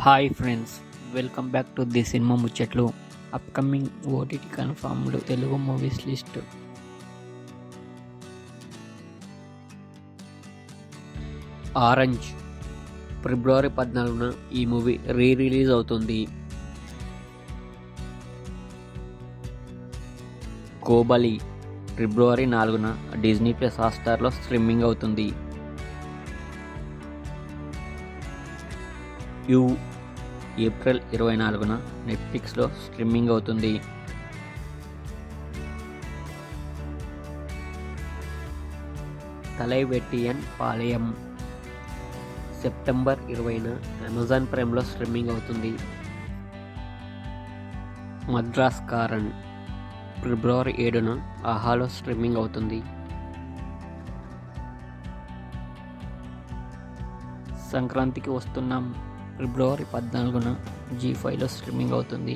Hi friends, welcome back to the cinema ముచ్చట్లు. Upcoming OTT confirmed Telugu movies list. Orange February 14న ఈ movie release అవుతుంది. Kobali February 4న Disney plus హాట్‌స్టార్లో streaming అవుతుంది. యు ఏప్రిల్ 24న నెట్ఫ్లిక్స్లో స్ట్రీమింగ్ అవుతుంది. తలైవెట్టియన్ పాళయం సెప్టెంబర్ 20న అమెజాన్ ప్రైమ్లో స్ట్రీమింగ్ అవుతుంది. మద్రాస్ కారన్ ఫిబ్రవరి 7న ఆహాలో స్ట్రీమింగ్ అవుతుంది. సంక్రాంతికి వస్తున్నాం ఫిబ్రవరి 14న జీ5లో స్ట్రీమింగ్ అవుతుంది.